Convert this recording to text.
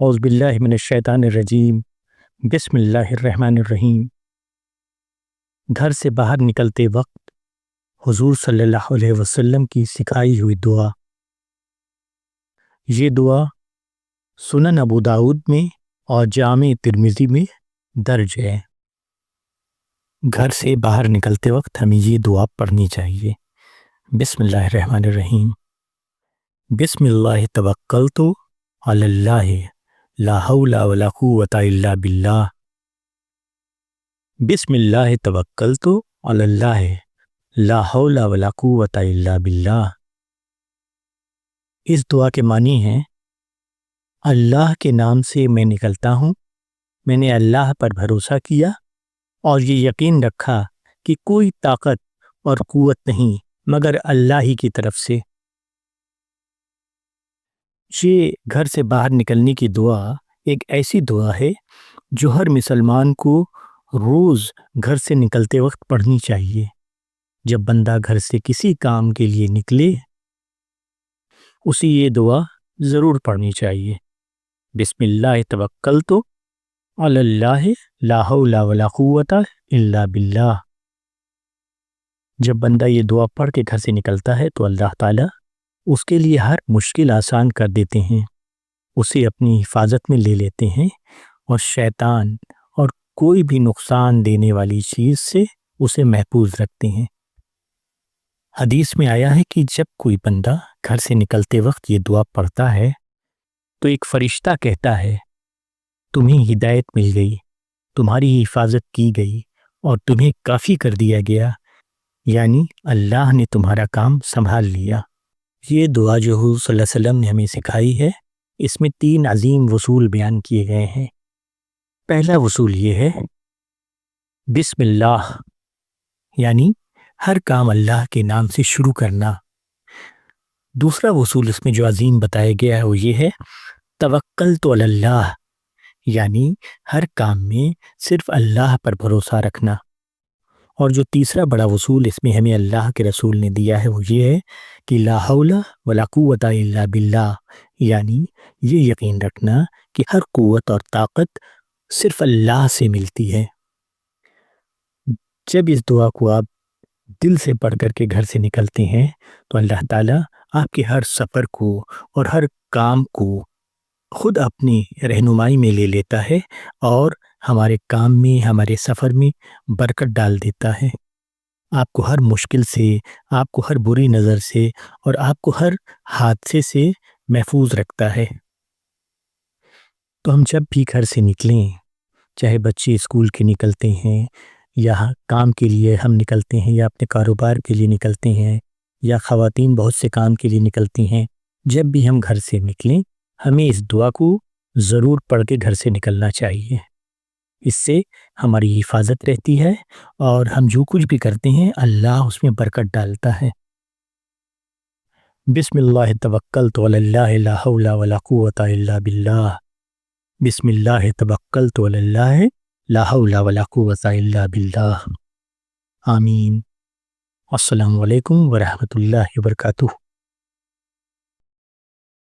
اعوذ باللہ من الشیطان الرجیم، بسم اللہ الرحمن الرحیم۔ گھر سے باہر نکلتے وقت حضور صلی اللہ علیہ وسلم کی سکھائی ہوئی دعا۔ یہ دعا سنن ابو داؤد میں اور جامع ترمذی میں درج ہے۔ گھر سے باہر نکلتے وقت ہمیں یہ دعا پڑھنی چاہیے۔ بسم اللہ الرحمن الرحیم، بسم اللہ توکلت علی اللہ لا حول ولا قوۃ الا باللہ۔ بسم اللہ توکلت علی اللہ لا حول ولا قوۃ الا باللہ۔ اس دعا کے معنی ہیں: اللہ کے نام سے میں نکلتا ہوں، میں نے اللہ پر بھروسہ کیا اور یہ یقین رکھا کہ کوئی طاقت اور قوت نہیں مگر اللہ ہی کی طرف سے۔ یہ گھر سے باہر نکلنے کی دعا ایک ایسی دعا ہے جو ہر مسلمان کو روز گھر سے نکلتے وقت پڑھنی چاہیے۔ جب بندہ گھر سے کسی کام کے لیے نکلے اسے یہ دعا ضرور پڑھنی چاہیے۔ بسم اللہ توکلت علی اللہ لا حول ولا قوۃ الا باللہ۔ جب بندہ یہ دعا پڑھ کے گھر سے نکلتا ہے تو اللہ تعالیٰ اس کے لیے ہر مشکل آسان کر دیتے ہیں، اسے اپنی حفاظت میں لے لیتے ہیں اور شیطان اور کوئی بھی نقصان دینے والی چیز سے اسے محفوظ رکھتے ہیں۔ حدیث میں آیا ہے کہ جب کوئی بندہ گھر سے نکلتے وقت یہ دعا پڑھتا ہے تو ایک فرشتہ کہتا ہے تمہیں ہدایت مل گئی، تمہاری حفاظت کی گئی اور تمہیں کافی کر دیا گیا، یعنی اللہ نے تمہارا کام سنبھال لیا۔ یہ دعا جو حضور صلی اللہ علیہ وسلم نے ہمیں سکھائی ہے، اس میں 3 عظیم وصول بیان کیے گئے ہیں۔ پہلا وصول یہ ہے بسم اللہ، یعنی ہر کام اللہ کے نام سے شروع کرنا۔ دوسرا وصول اس میں جو عظیم بتایا گیا ہے وہ یہ ہے توکلت علی اللہ، یعنی ہر کام میں صرف اللہ پر بھروسہ رکھنا۔ اور جو تیسرا بڑا وصول اس میں ہمیں اللہ کے رسول نے دیا ہے وہ یہ ہے کہ لا حول ولا قوۃ الا باللہ، یعنی یہ یقین رکھنا کہ ہر قوت اور طاقت صرف اللہ سے ملتی ہے۔ جب اس دعا کو آپ دل سے پڑھ کر کے گھر سے نکلتے ہیں تو اللہ تعالیٰ آپ کے ہر سفر کو اور ہر کام کو خود اپنی رہنمائی میں لے لیتا ہے اور ہمارے کام میں، ہمارے سفر میں برکت ڈال دیتا ہے۔ آپ کو ہر مشکل سے، آپ کو ہر بری نظر سے اور آپ کو ہر حادثے سے محفوظ رکھتا ہے۔ تو ہم جب بھی گھر سے نکلیں، چاہے بچے اسکول کے نکلتے ہیں یا کام کے لیے ہم نکلتے ہیں یا اپنے کاروبار کے لیے نکلتے ہیں یا خواتین بہت سے کام کے لیے نکلتی ہیں، جب بھی ہم گھر سے نکلیں ہمیں اس دعا کو ضرور پڑھ کے گھر سے نکلنا چاہیے۔ اس سے ہماری حفاظت رہتی ہے اور ہم جو کچھ بھی کرتے ہیں اللہ اس میں برکت ڈالتا ہے۔ بسم اللہ توکلت علی اللہ لا حول ولا قوۃ الا باللہ۔ بسم اللہ توکلت علی اللہ لا حول ولا قوۃ الا باللہ۔ آمین۔ السلام علیکم ورحمۃ اللہ وبرکاتہ۔